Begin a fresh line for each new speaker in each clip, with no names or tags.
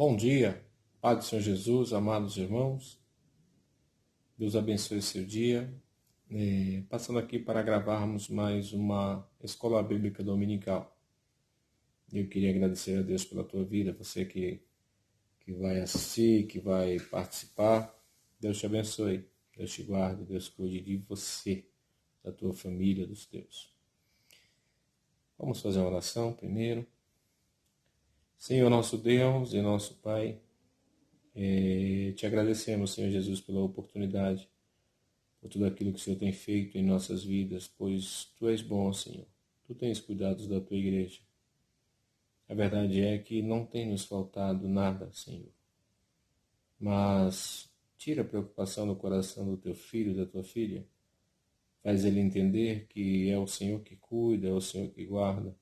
Bom dia, Pai do Senhor Jesus, amados irmãos. Deus abençoe o seu dia. Passando aqui para gravarmos mais uma Escola Bíblica Dominical. Eu queria agradecer a Deus pela tua vida, você que vai assistir, que vai participar. Deus te abençoe, Deus te guarde, Deus cuide de você, da tua família, dos teus. Vamos fazer uma oração primeiro. Senhor nosso Deus e nosso Pai, te agradecemos, Senhor Jesus, pela oportunidade, por tudo aquilo que o Senhor tem feito em nossas vidas, pois Tu és bom, Senhor. Tu tens cuidado da Tua igreja. A verdade é que não tem nos faltado nada, Senhor. Mas tira a preocupação do coração do Teu filho, da Tua filha. Faz ele entender que é o Senhor que cuida, é o Senhor que guarda.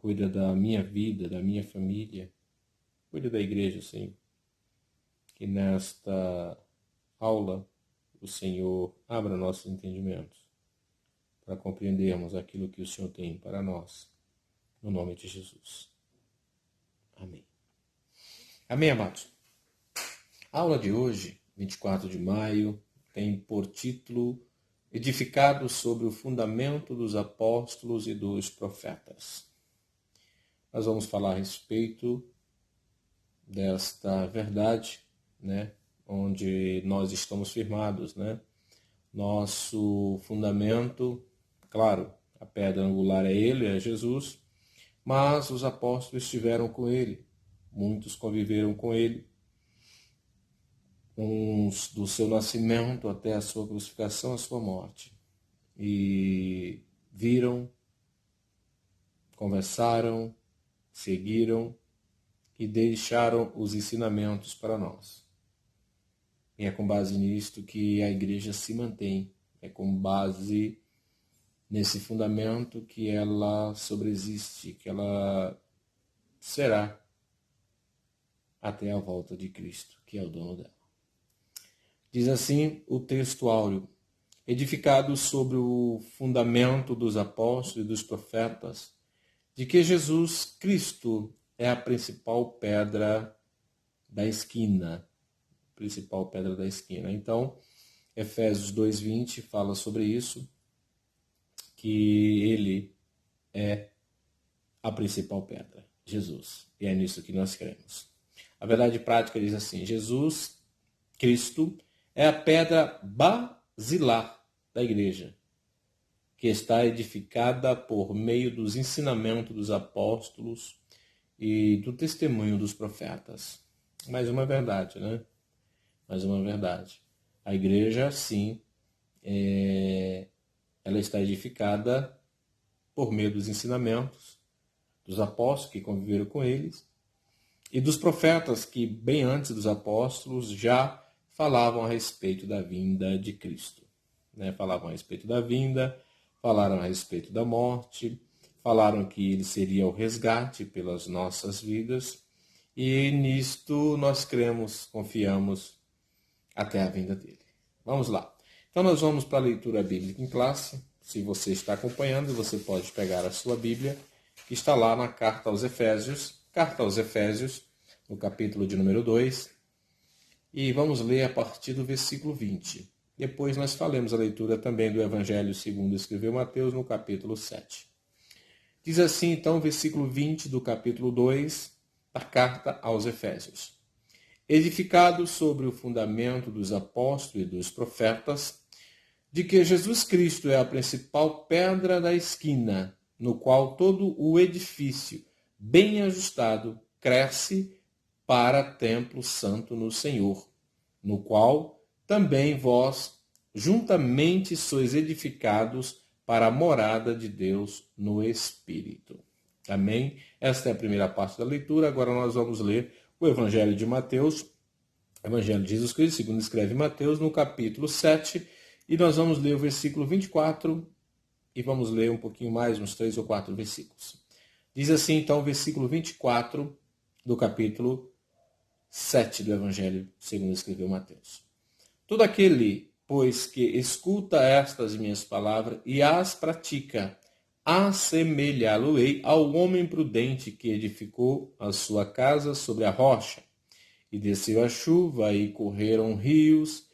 Cuida da minha vida, da minha família. Cuida da igreja, Senhor. Que nesta aula o Senhor abra nossos entendimentos para compreendermos aquilo que o Senhor tem para nós. No nome de Jesus. Amém. Amém, amados. A aula de hoje, 24 de maio, tem por título Edificado sobre o fundamento dos apóstolos e dos profetas. Nós vamos falar a respeito desta verdade, onde nós estamos firmados, Nosso fundamento, claro, a pedra angular é Ele, é Jesus, mas os apóstolos estiveram com Ele, muitos conviveram com Ele, uns do seu nascimento até a sua crucificação, a sua morte, e viram, conversaram, seguiram e deixaram os ensinamentos para nós. E é com base nisto que a igreja se mantém. É com base nesse fundamento que ela sobreexiste, que ela será até a volta de Cristo, que é o dono dela. Diz assim o texto áureo: edificado sobre o fundamento dos apóstolos e dos profetas, de que Jesus Cristo é a principal pedra da esquina. Então, Efésios 2:20 fala sobre isso, que ele é a principal pedra, Jesus. E é nisso que nós cremos. A verdade prática diz assim: Jesus Cristo é a pedra basilar da igreja, que está edificada por meio dos ensinamentos dos apóstolos e do testemunho dos profetas. Mais uma verdade, Mais uma verdade. A igreja, sim, ela está edificada por meio dos ensinamentos dos apóstolos que conviveram com eles e dos profetas que, bem antes dos apóstolos, já falavam a respeito da vinda de Cristo. Falavam a respeito da vinda, falaram a respeito da morte, falaram que ele seria o resgate pelas nossas vidas, e nisto nós cremos, confiamos até a vinda dele. Vamos lá. Então nós vamos para a leitura bíblica em classe. Se você está acompanhando, você pode pegar a sua Bíblia, que está lá na Carta aos Efésios, no capítulo de número 2, e vamos ler a partir do versículo 20. Depois nós faremos a leitura também do Evangelho segundo escreveu Mateus, no capítulo 7. Diz assim, então, o versículo 20 do capítulo 2 da Carta aos Efésios. Edificado sobre o fundamento dos apóstolos e dos profetas, de que Jesus Cristo é a principal pedra da esquina, no qual todo o edifício, bem ajustado, cresce para templo santo no Senhor, no qual também vós juntamente sois edificados para a morada de Deus no Espírito. Amém? Esta é a primeira parte da leitura. Agora nós vamos ler o Evangelho de Mateus, Evangelho de Jesus Cristo, segundo escreve Mateus, no capítulo 7, e nós vamos ler o versículo 24 e vamos ler um pouquinho mais, uns 3 ou 4 versículos. Diz assim, então, o versículo 24 do capítulo 7 do Evangelho, segundo escreveu Mateus. Todo aquele, pois, que escuta estas minhas palavras e as pratica, assemelhá-lo-ei ao homem prudente que edificou a sua casa sobre a rocha. E desceu a chuva, e correram rios,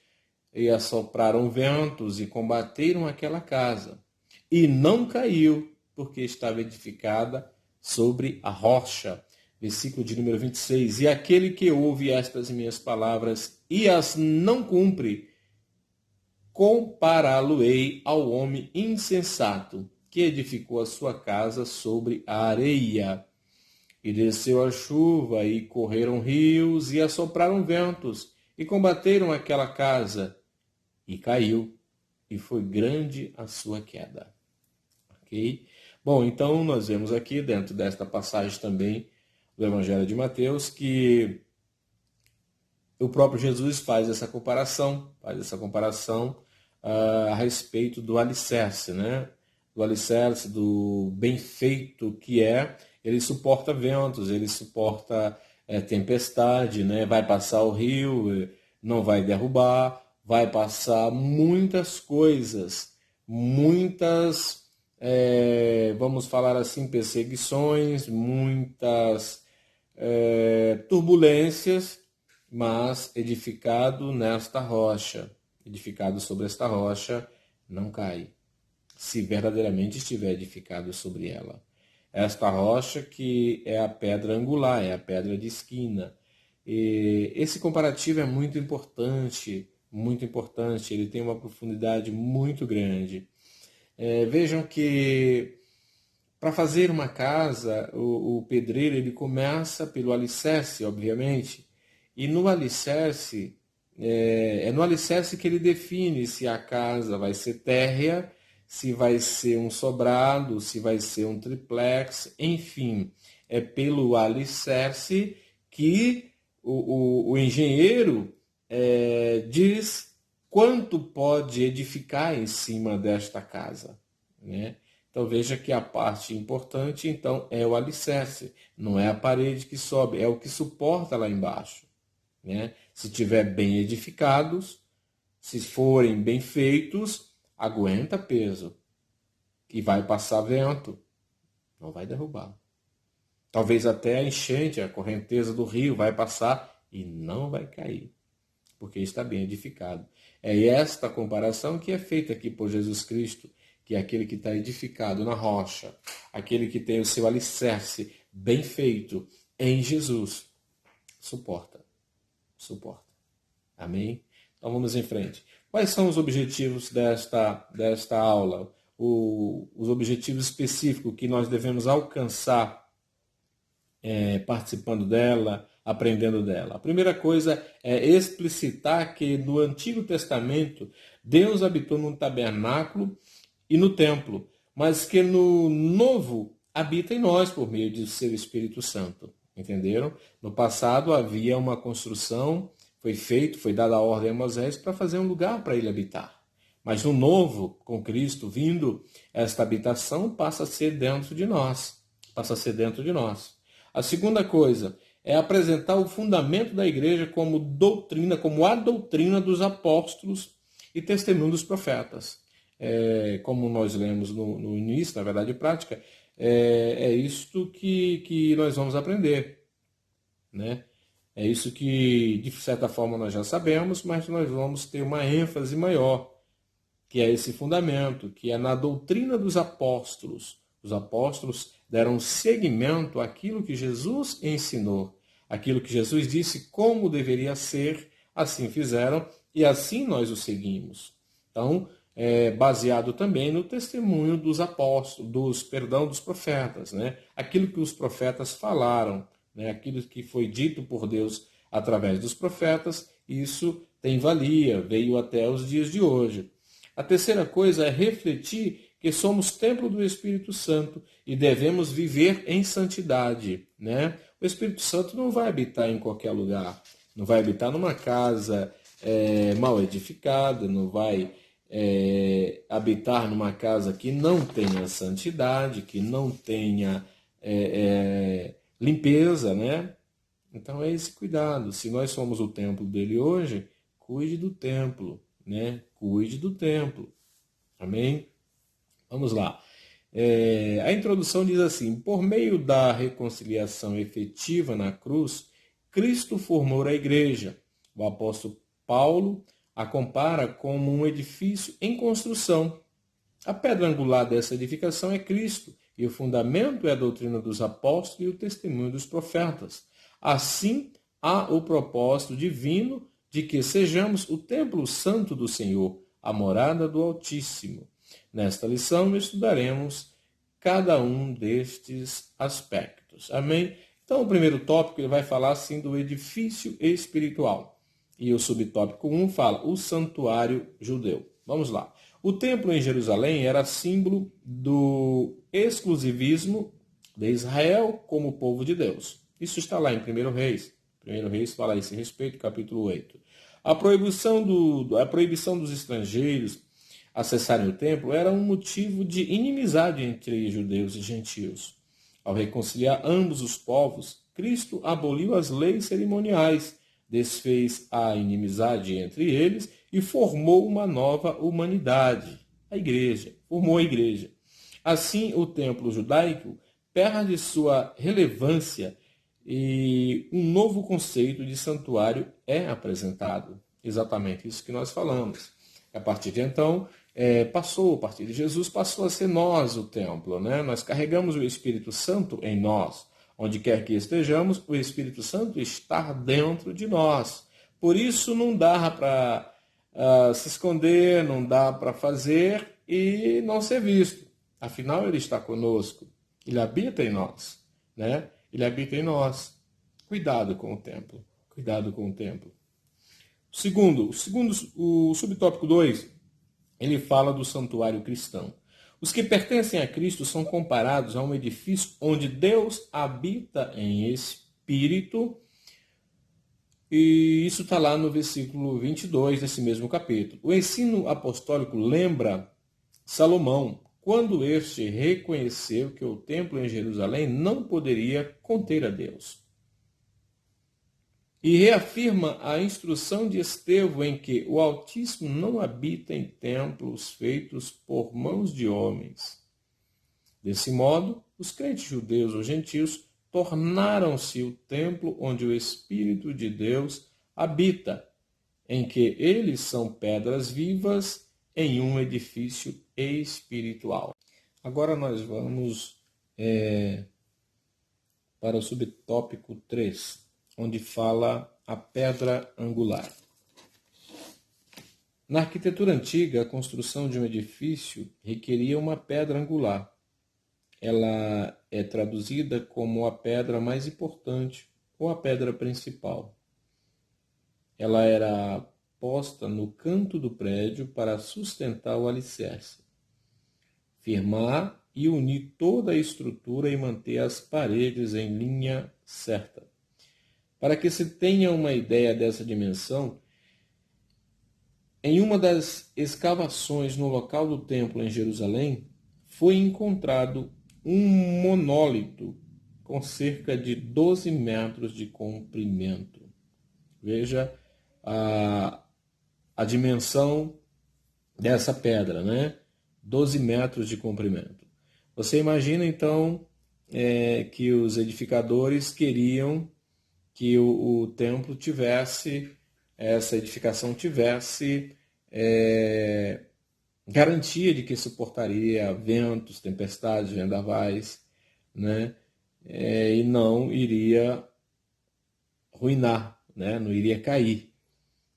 e assopraram ventos, e combateram aquela casa. E não caiu, porque estava edificada sobre a rocha. Versículo de número 26. E aquele que ouve estas minhas palavras e as não cumpre, compará-lo-ei ao homem insensato, que edificou a sua casa sobre a areia. E desceu a chuva, e correram rios, e assopraram ventos, e combateram aquela casa, e caiu, e foi grande a sua queda. Ok? Bom, então nós vemos aqui, dentro desta passagem também do Evangelho de Mateus, que o próprio Jesus faz essa comparação a respeito do alicerce, né? Do alicerce, do bem feito que é. Ele suporta ventos, ele suporta tempestade, né? Vai passar o rio, não vai derrubar, vai passar muitas coisas, muitas, vamos falar assim, perseguições, muitas turbulências, mas edificado nesta rocha, edificado sobre esta rocha, não cai, se verdadeiramente estiver edificado sobre ela. Esta rocha que é a pedra angular, é a pedra de esquina. E esse comparativo é muito importante, ele tem uma profundidade muito grande. Vejam que para fazer uma casa, o pedreiro ele começa pelo alicerce, obviamente, e no alicerce, é no alicerce que ele define se a casa vai ser térrea, se vai ser um sobrado, se vai ser um triplex, enfim, é pelo alicerce que o engenheiro diz quanto pode edificar em cima desta casa, né? Então veja que a parte importante então é o alicerce, não é a parede que sobe, é o que suporta lá embaixo, né? Se tiver bem edificados, se forem bem feitos, aguenta peso e vai passar vento, não vai derrubar. Talvez até a enchente, a correnteza do rio vai passar e não vai cair, porque está bem edificado. É esta comparação que é feita aqui por Jesus Cristo, que é aquele que está edificado na rocha, aquele que tem o seu alicerce bem feito em Jesus, suporta. Amém? Então vamos em frente. Quais são os objetivos desta aula? Os objetivos específicos que nós devemos alcançar participando dela, aprendendo dela. A primeira coisa é explicitar que no Antigo Testamento Deus habitou no tabernáculo e no templo, mas que no Novo habita em nós por meio de seu Espírito Santo. Entenderam? No passado havia uma construção, foi dada a ordem a Moisés para fazer um lugar para ele habitar. Mas no Novo, com Cristo vindo, esta habitação passa a ser dentro de nós. A segunda coisa é apresentar o fundamento da igreja como doutrina, como a doutrina dos apóstolos e testemunho dos profetas. Como nós lemos no início, na verdade prática, é isto que nós vamos aprender, né? É isso que, de certa forma, nós já sabemos, mas nós vamos ter uma ênfase maior, que é esse fundamento, que é na doutrina dos apóstolos. Os apóstolos deram seguimento àquilo que Jesus ensinou, aquilo que Jesus disse como deveria ser, assim fizeram e assim nós o seguimos. Então, baseado também no testemunho dos apóstolos, dos profetas, né? Aquilo que os profetas falaram, né? Aquilo que foi dito por Deus através dos profetas, isso tem valia, veio até os dias de hoje. A terceira coisa é refletir que somos templo do Espírito Santo e devemos viver em santidade, né? O Espírito Santo não vai habitar em qualquer lugar, não vai habitar numa casa mal edificada, não vai habitar numa casa que não tenha santidade, que não tenha limpeza, né? Então é esse cuidado. Se nós somos o templo dele hoje, cuide do templo, né? Cuide do templo. Amém? Vamos lá. A introdução diz assim: por meio da reconciliação efetiva na cruz, Cristo formou a igreja. O apóstolo Paulo a compara como um edifício em construção. A pedra angular dessa edificação é Cristo, e o fundamento é a doutrina dos apóstolos e o testemunho dos profetas. Assim, há o propósito divino de que sejamos o templo santo do Senhor, a morada do Altíssimo. Nesta lição, estudaremos cada um destes aspectos. Amém? Então, o primeiro tópico ele vai falar assim do edifício espiritual. E o subtópico 1 fala o santuário judeu. Vamos lá. O templo em Jerusalém era símbolo do exclusivismo de Israel como povo de Deus. Isso está lá em 1 Reis. 1 Reis fala a esse respeito, capítulo 8. A proibição dos estrangeiros acessarem o templo era um motivo de inimizade entre judeus e gentios. Ao reconciliar ambos os povos, Cristo aboliu as leis cerimoniais, desfez a inimizade entre eles e formou uma nova humanidade, a igreja, formou a igreja. Assim, o templo judaico perde sua relevância e um novo conceito de santuário é apresentado. Exatamente isso que nós falamos. A partir de então, a partir de Jesus, passou a ser nós o templo, né? Nós carregamos o Espírito Santo em nós. Onde quer que estejamos, o Espírito Santo está dentro de nós. Por isso não dá para se esconder, não dá para fazer e não ser visto. Afinal, ele está conosco. Ele habita em nós, né? Ele habita em nós. Cuidado com o templo. Cuidado com o templo. O subtópico 2, ele fala do santuário cristão. Os que pertencem a Cristo são comparados a um edifício onde Deus habita em espírito. E isso está lá no versículo 22 desse mesmo capítulo. O ensino apostólico lembra Salomão, quando este reconheceu que o templo em Jerusalém não poderia conter a Deus. E reafirma a instrução de Estevão em que o Altíssimo não habita em templos feitos por mãos de homens. Desse modo, os crentes judeus ou gentios tornaram-se o templo onde o Espírito de Deus habita, em que eles são pedras vivas em um edifício espiritual. Agora nós vamos para o subtópico 3. Onde fala a pedra angular. Na arquitetura antiga, a construção de um edifício requeria uma pedra angular. Ela é traduzida como a pedra mais importante ou a pedra principal. Ela era posta no canto do prédio para sustentar o alicerce, firmar e unir toda a estrutura e manter as paredes em linha certa. Para que se tenha uma ideia dessa dimensão, em uma das escavações no local do templo em Jerusalém, foi encontrado um monólito com cerca de 12 metros de comprimento. Veja a dimensão dessa pedra, né? 12 metros de comprimento. Você imagina, então, que os edificadores queriam que o templo tivesse, essa edificação tivesse garantia de que suportaria ventos, tempestades, vendavais, né? E não iria ruinar, né? Não iria cair.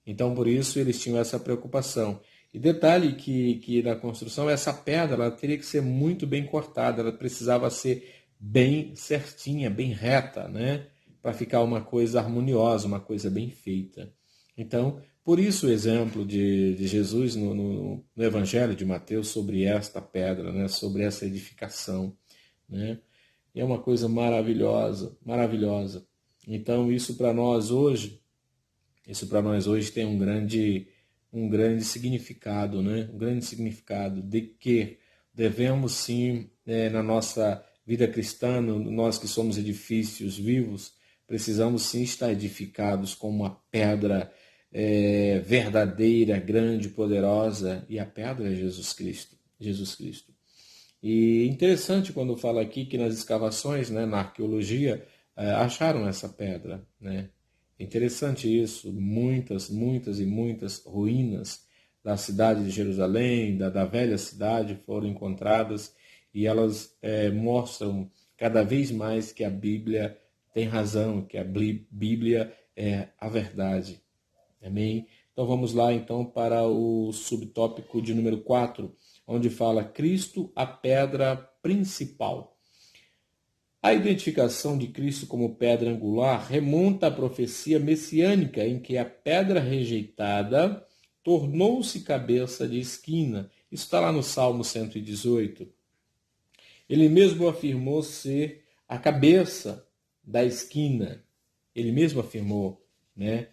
Então, por isso, eles tinham essa preocupação. E detalhe que na construção, essa pedra ela teria que ser muito bem cortada, ela precisava ser bem certinha, bem reta, né? Para ficar uma coisa harmoniosa, uma coisa bem feita. Então, por isso o exemplo de Jesus no Evangelho de Mateus sobre esta pedra, né, sobre essa edificação. Né? É uma coisa maravilhosa, maravilhosa. Então, isso para nós hoje tem um grande significado, né? Um grande significado de que devemos sim, na nossa vida cristã, nós que somos edifícios vivos, precisamos sim estar edificados com uma pedra verdadeira, grande, poderosa, e a pedra é Jesus Cristo. Jesus Cristo. E interessante quando fala aqui que nas escavações, né, na arqueologia, acharam essa pedra, né? É interessante isso, muitas e muitas ruínas da cidade de Jerusalém, da velha cidade, foram encontradas e elas mostram cada vez mais que a Bíblia tem razão, que a Bíblia é a verdade. Amém? Então vamos lá então para o subtópico de número 4, onde fala Cristo, a pedra principal. A identificação de Cristo como pedra angular remonta à profecia messiânica em que a pedra rejeitada tornou-se cabeça de esquina. Isso está lá no Salmo 118. Ele mesmo afirmou ser a cabeça da esquina. Ele mesmo afirmou, né?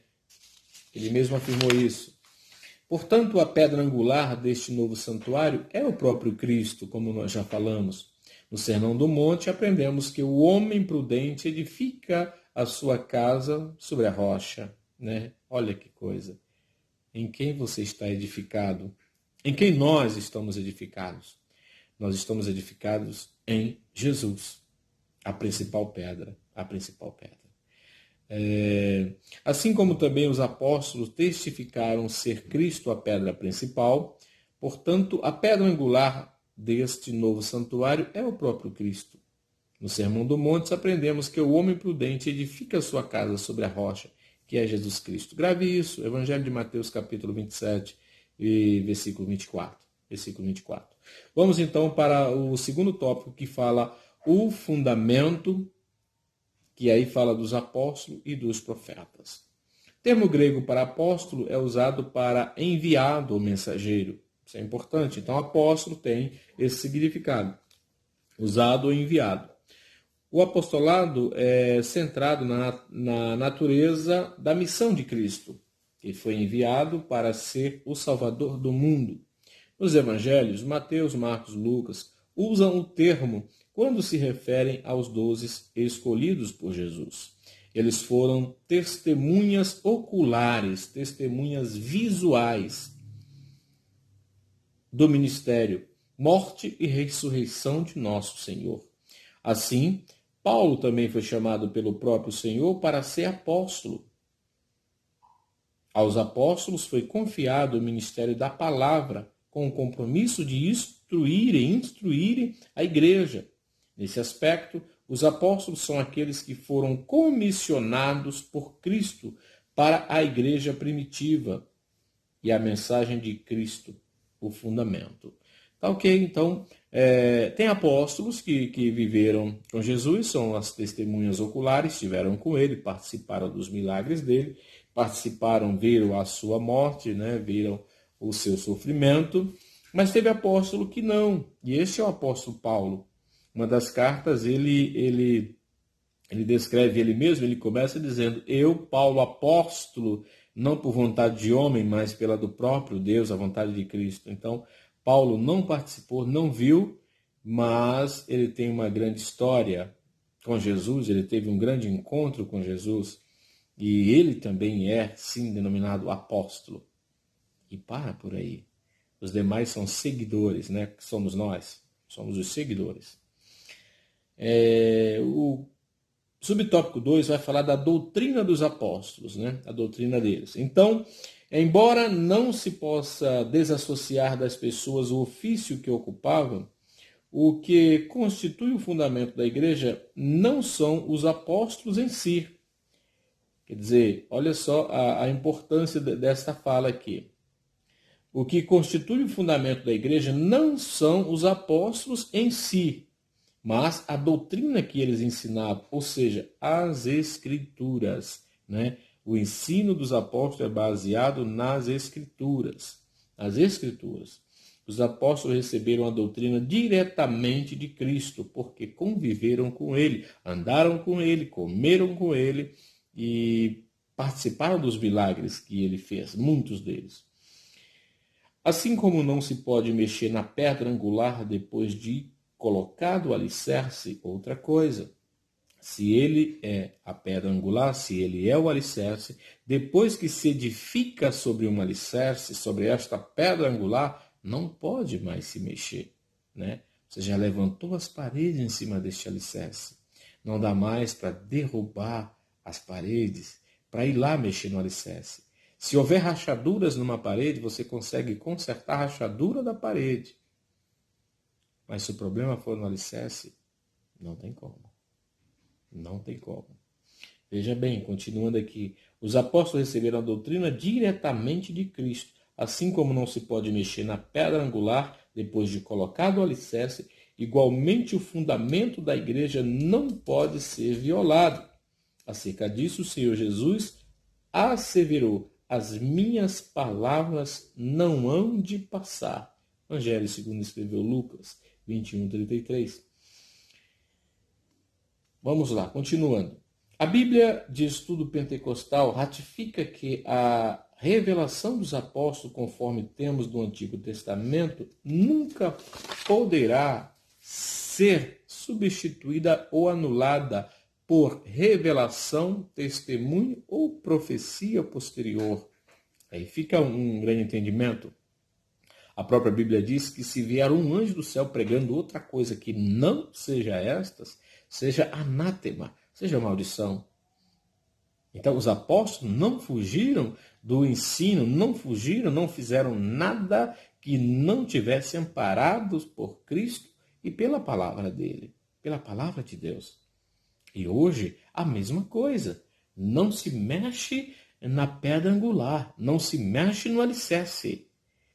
Ele mesmo afirmou isso. Portanto, a pedra angular deste novo santuário é o próprio Cristo, como nós já falamos. No Sermão do Monte, aprendemos que o homem prudente edifica a sua casa sobre a rocha, né? Olha que coisa. Em quem você está edificado? Em quem nós estamos edificados? Nós estamos edificados em Jesus, a principal pedra, a principal pedra. Assim como também os apóstolos testificaram ser Cristo a pedra principal, portanto, a pedra angular deste novo santuário é o próprio Cristo. No Sermão do Monte, aprendemos que o homem prudente edifica a sua casa sobre a rocha, que é Jesus Cristo. Grave isso, Evangelho de Mateus, capítulo 27, e versículo 24. Versículo 24. Vamos então para o segundo tópico, que fala o fundamento, que aí fala dos apóstolos e dos profetas. O termo grego para apóstolo é usado para enviado ou mensageiro. Isso é importante. Então, apóstolo tem esse significado, usado ou enviado. O apostolado é centrado na natureza da missão de Cristo, que foi enviado para ser o Salvador do mundo. Nos evangelhos, Mateus, Marcos, Lucas usam o termo quando se referem aos 12 escolhidos por Jesus. Eles foram testemunhas oculares, testemunhas visuais do ministério, morte e ressurreição de nosso Senhor. Assim, Paulo também foi chamado pelo próprio Senhor para ser apóstolo. Aos apóstolos foi confiado o ministério da palavra, com o compromisso de instruírem a igreja. Nesse aspecto, os apóstolos são aqueles que foram comissionados por Cristo para a igreja primitiva e a mensagem de Cristo, o fundamento. Tá ok? Então, tem apóstolos que viveram com Jesus, são as testemunhas oculares, estiveram com ele, participaram dos milagres dele, viram a sua morte, né? Viram o seu sofrimento, mas teve apóstolo que não, e esse é o apóstolo Paulo. Uma das cartas, ele descreve ele mesmo, ele começa dizendo, eu, Paulo, apóstolo, não por vontade de homem, mas pela do próprio Deus, a vontade de Cristo. Então, Paulo não participou, não viu, mas ele tem uma grande história com Jesus, ele teve um grande encontro com Jesus, e ele também é, sim, denominado apóstolo. E para por aí. Os demais são seguidores, né? Que somos nós, somos os seguidores. O subtópico 2 vai falar da doutrina dos apóstolos, né? A doutrina deles. Então, embora não se possa desassociar das pessoas o ofício que ocupavam, o que constitui o fundamento da igreja não são os apóstolos em si. Quer dizer, olha só a importância desta fala aqui. O que constitui o fundamento da igreja não são os apóstolos em si, mas a doutrina que eles ensinavam, ou seja, as Escrituras, né? O ensino dos apóstolos é baseado nas Escrituras. As Escrituras. Os apóstolos receberam a doutrina diretamente de Cristo, porque conviveram com ele, andaram com ele, comeram com ele e participaram dos milagres que ele fez, muitos deles. Assim como não se pode mexer na pedra angular depois de colocado o alicerce, outra coisa. Se ele é a pedra angular, se ele é o alicerce, depois que se edifica sobre um alicerce, sobre esta pedra angular, não pode mais se mexer, né? Você já levantou as paredes em cima deste alicerce. Não dá mais para derrubar as paredes, para ir lá mexer no alicerce. Se houver rachaduras numa parede, você consegue consertar a rachadura da parede. Mas se o problema for no alicerce, não tem como. Não tem como. Veja bem, continuando aqui. Os apóstolos receberam a doutrina diretamente de Cristo. Assim como não se pode mexer na pedra angular depois de colocado o alicerce, igualmente o fundamento da igreja não pode ser violado. Acerca disso, o Senhor Jesus asseverou: as minhas palavras não hão de passar. Evangelho segundo escreveu Lucas 21:33. Vamos lá, continuando. A Bíblia de Estudo Pentecostal ratifica que a revelação dos apóstolos, conforme temos do Antigo Testamento, nunca poderá ser substituída ou anulada por revelação, testemunho ou profecia posterior. Aí fica um grande entendimento. A própria Bíblia diz que se vier um anjo do céu pregando outra coisa que não seja estas, seja anátema, seja maldição. Então os apóstolos não fugiram do ensino, não fizeram nada que não tivesse amparados por Cristo e pela palavra dele, pela palavra de Deus. E hoje a mesma coisa. Não se mexe na pedra angular, não se mexe no alicerce.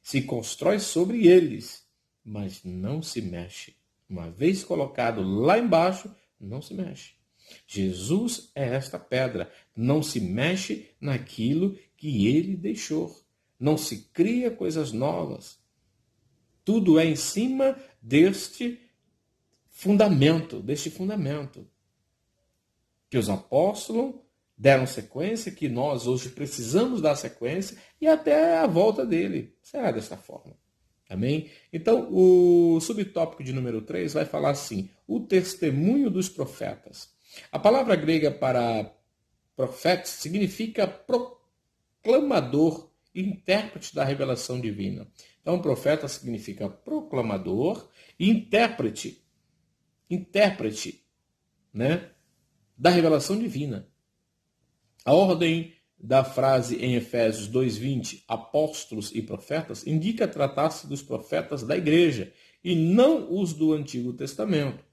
Se constrói sobre eles, mas não se mexe. Uma vez colocado lá embaixo, não se mexe. Jesus é esta pedra. Não se mexe naquilo que ele deixou. Não se cria coisas novas. Tudo é em cima deste fundamento, que os apóstolos deram sequência, que nós hoje precisamos dar sequência, e até a volta dele será desta forma. Amém? Então, o subtópico de número 3 vai falar assim: o testemunho dos profetas. A palavra grega para profetas significa proclamador, intérprete da revelação divina. Então, profeta significa proclamador e intérprete, né, da revelação divina. A ordem da frase em Efésios 2:20, apóstolos e profetas, indica tratar-se dos profetas da igreja e não os do Antigo Testamento.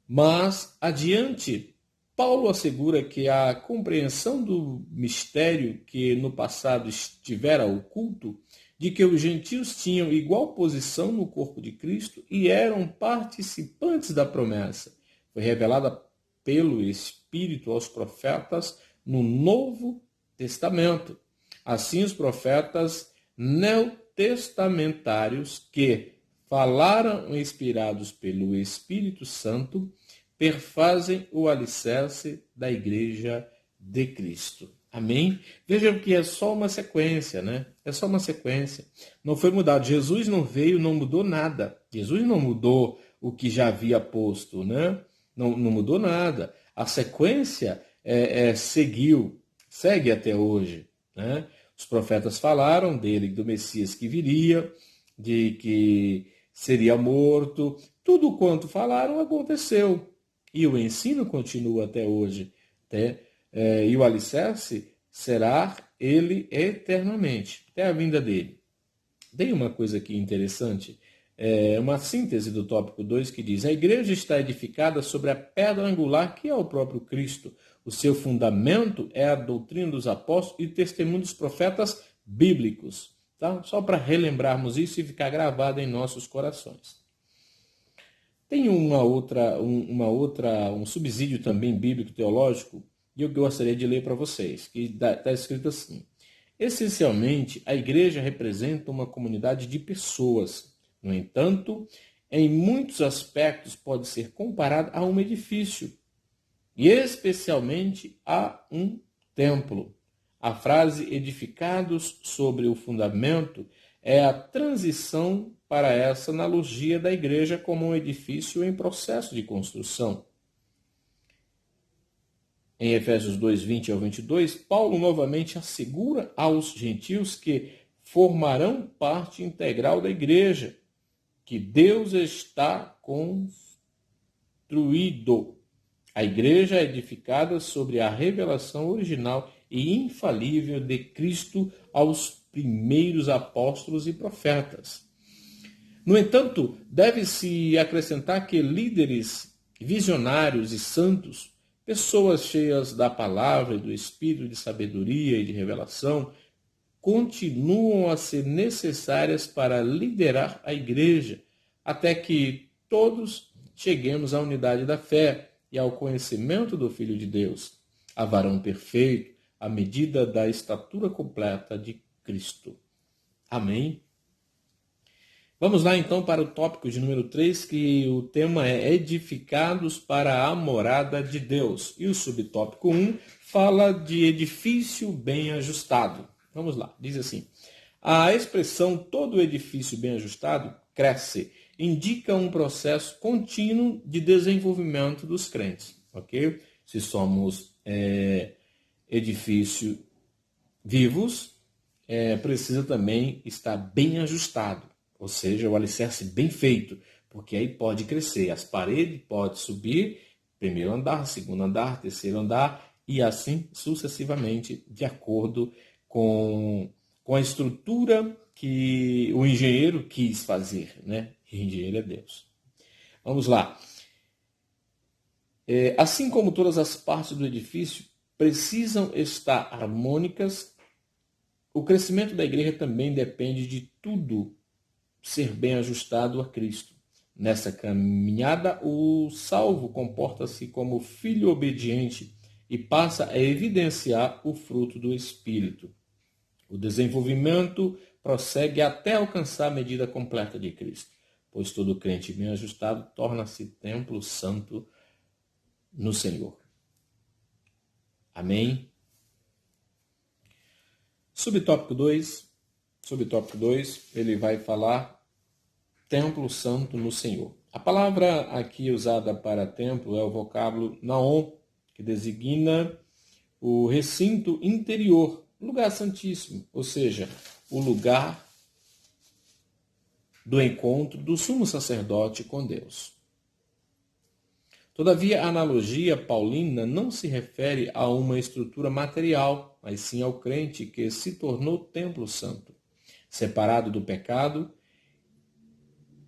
Mas, adiante, Paulo assegura que a compreensão do mistério que no passado estivera oculto, de que os gentios tinham igual posição no corpo de Cristo e eram participantes da promessa, foi revelada pelo Espírito aos profetas no Novo Testamento. Assim, os profetas neotestamentários que falaram inspirados pelo Espírito Santo perfazem o alicerce da Igreja de Cristo. Amém? Vejam que é só uma sequência, né? É só uma sequência. Não foi mudado. Jesus não veio, não mudou nada. Jesus não mudou o que já havia posto, né? Não mudou nada. A sequência segue até hoje, né? Os profetas falaram dele, do Messias que viria, de que seria morto. Tudo quanto falaram aconteceu. E o ensino continua até hoje. E o alicerce será ele eternamente, até a vinda dele. Tem uma coisa aqui interessante, uma síntese do tópico 2 que diz: a igreja está edificada sobre a pedra angular que é o próprio Cristo. O seu fundamento é a doutrina dos apóstolos e o testemunho dos profetas bíblicos. Tá? Só para relembrarmos isso e ficar gravado em nossos corações. Tem um subsídio também bíblico teológico e eu gostaria de ler para vocês, que está escrito assim: essencialmente, a igreja representa uma comunidade de pessoas. No entanto, em muitos aspectos pode ser comparada a um edifício, e especialmente a um templo. A frase edificados sobre o fundamento é a transição para essa analogia da igreja como um edifício em processo de construção. Em Efésios 2:20-22, Paulo novamente assegura aos gentios que formarão parte integral da igreja. que Deus está construído. A igreja é edificada sobre a revelação original e infalível de Cristo aos primeiros apóstolos e profetas. No entanto, deve-se acrescentar que líderes visionários e santos, pessoas cheias da palavra e do espírito de sabedoria e de revelação, continuam a ser necessárias para liderar a igreja, até que todos cheguemos à unidade da fé e ao conhecimento do Filho de Deus, a varão perfeito, à medida da estatura completa de Cristo. Amém? Vamos lá então para o tópico de número 3, que o tema é edificados para a morada de Deus. E o subtópico 1 fala de edifício bem ajustado. Vamos lá, diz assim: a expressão todo edifício bem ajustado cresce, indica um processo contínuo de desenvolvimento dos crentes, ok? Se somos edifício vivos, precisa também estar bem ajustado, ou seja, o alicerce bem feito, porque aí pode crescer, as paredes podem subir, primeiro andar, segundo andar, terceiro andar, e assim sucessivamente, de acordo com a estrutura que o engenheiro quis fazer, né? O engenheiro é Deus. Vamos lá. Assim como todas as partes do edifício precisam estar harmônicas, o crescimento da igreja também depende de tudo ser bem ajustado a Cristo. Nessa caminhada, o salvo comporta-se como filho obediente e passa a evidenciar o fruto do Espírito. O desenvolvimento prossegue até alcançar a medida completa de Cristo, pois todo crente bem ajustado torna-se templo santo no Senhor. Amém? Subtópico 2, ele vai falar templo santo no Senhor. A palavra aqui usada para templo é o vocábulo naon, que designa o recinto interior, lugar santíssimo, ou seja, o lugar do encontro do sumo sacerdote com Deus. Todavia, a analogia paulina não se refere a uma estrutura material, mas sim ao crente que se tornou templo santo. Separado do pecado,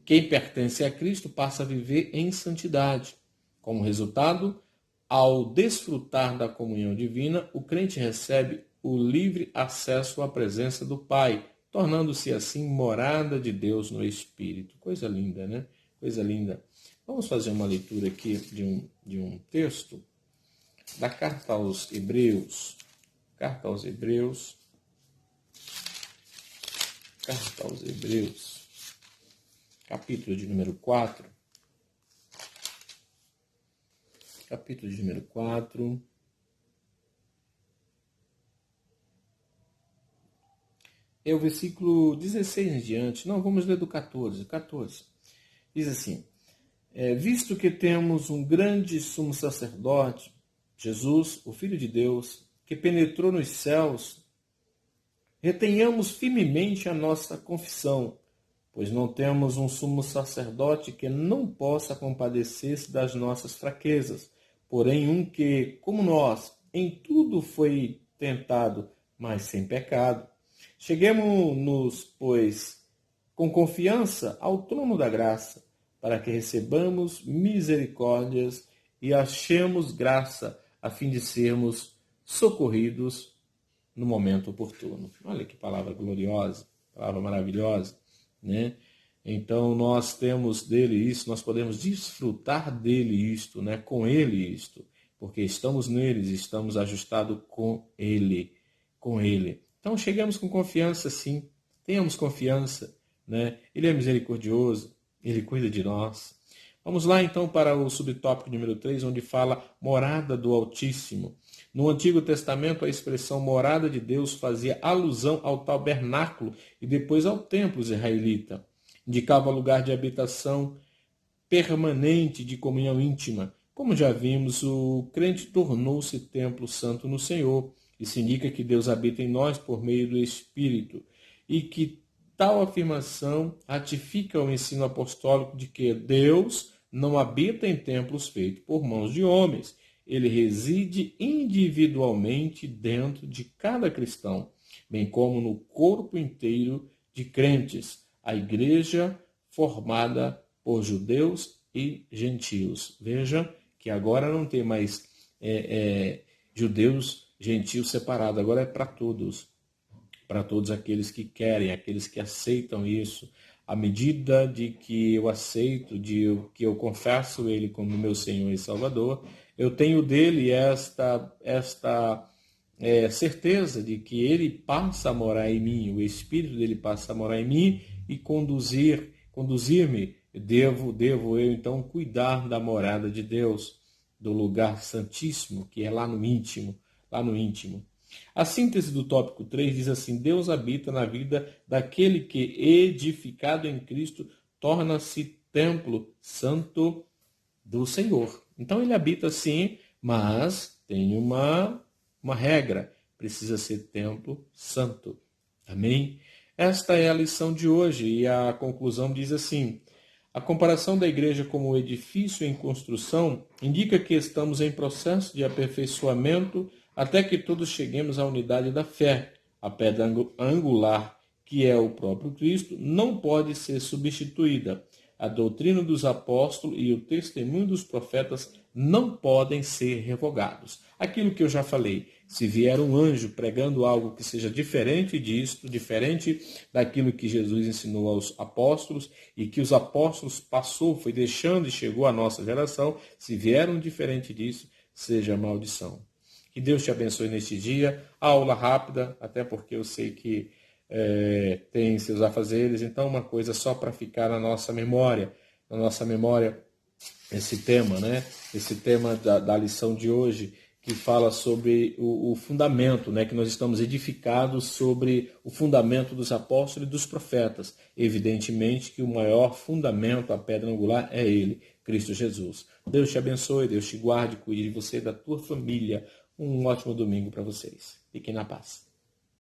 quem pertence a Cristo passa a viver em santidade. Como resultado, ao desfrutar da comunhão divina, o crente recebe o livre acesso à presença do Pai, tornando-se assim morada de Deus no Espírito. Coisa linda, né? Coisa linda. Vamos fazer uma leitura aqui de um texto da Carta aos Hebreus. Carta aos Hebreus. Carta aos Hebreus. Capítulo de número 4. Capítulo de número 4. É o versículo 16 em diante. Não, vamos ler do 14. 14. Diz assim: visto que temos um grande sumo sacerdote, Jesus, o Filho de Deus, que penetrou nos céus, retenhamos firmemente a nossa confissão, pois não temos um sumo sacerdote que não possa compadecer-se das nossas fraquezas, porém um que, como nós, em tudo foi tentado, mas sem pecado. Cheguemo-nos, pois, com confiança ao trono da graça, para que recebamos misericórdias e achemos graça, a fim de sermos socorridos no momento oportuno. Olha que palavra gloriosa, palavra maravilhosa, né? Então nós temos dele isso, nós podemos desfrutar dele isto, né? Com ele isto, porque estamos neles, estamos ajustados com ele, Então chegamos com confiança, sim, tenhamos confiança, né? Ele é misericordioso, ele cuida de nós. Vamos lá então para o subtópico número 3, onde fala morada do Altíssimo. No Antigo Testamento, a expressão morada de Deus fazia alusão ao tabernáculo e depois ao templo israelita. Indicava lugar de habitação permanente de comunhão íntima. Como já vimos, o crente tornou-se templo santo no Senhor. Isso indica que Deus habita em nós por meio do Espírito e que tal afirmação ratifica o ensino apostólico de que Deus não habita em templos feitos por mãos de homens. Ele reside individualmente dentro de cada cristão, bem como no corpo inteiro de crentes, a igreja formada por judeus e gentios. Veja que agora não tem mais judeus, gentios separados, agora é para todos aqueles que querem, aqueles que aceitam isso. À medida de que eu aceito, que eu confesso Ele como meu Senhor e Salvador, eu tenho dele esta certeza de que Ele passa a morar em mim, o Espírito dele passa a morar em mim e conduzir-me. Devo eu então cuidar da morada de Deus, do lugar santíssimo, que é lá no íntimo, A síntese do tópico 3 diz assim: Deus habita na vida daquele que, edificado em Cristo, torna-se templo santo do Senhor. Então ele habita sim, mas tem uma regra: precisa ser templo santo. Amém? Esta é a lição de hoje e a conclusão diz assim: a comparação da igreja como edifício em construção indica que estamos em processo de aperfeiçoamento até que todos cheguemos à unidade da fé. A pedra angular, que é o próprio Cristo, não pode ser substituída. A doutrina dos apóstolos e o testemunho dos profetas não podem ser revogados. Aquilo que eu já falei, se vier um anjo pregando algo que seja diferente disto, diferente daquilo que Jesus ensinou aos apóstolos e que os apóstolos passou, foi deixando e chegou à nossa geração, se vier um diferente disso, seja maldição. Que Deus te abençoe neste dia. Aula rápida, até porque eu sei que tem seus afazeres, então uma coisa só para ficar na nossa memória, esse tema, né? Esse tema da lição de hoje, que fala sobre o fundamento, né? Que nós estamos edificados sobre o fundamento dos apóstolos e dos profetas. Evidentemente que o maior fundamento, a pedra angular, é Ele, Cristo Jesus. Deus te abençoe, Deus te guarde, cuide de você e da tua família. Um ótimo domingo para vocês. Fiquem na paz.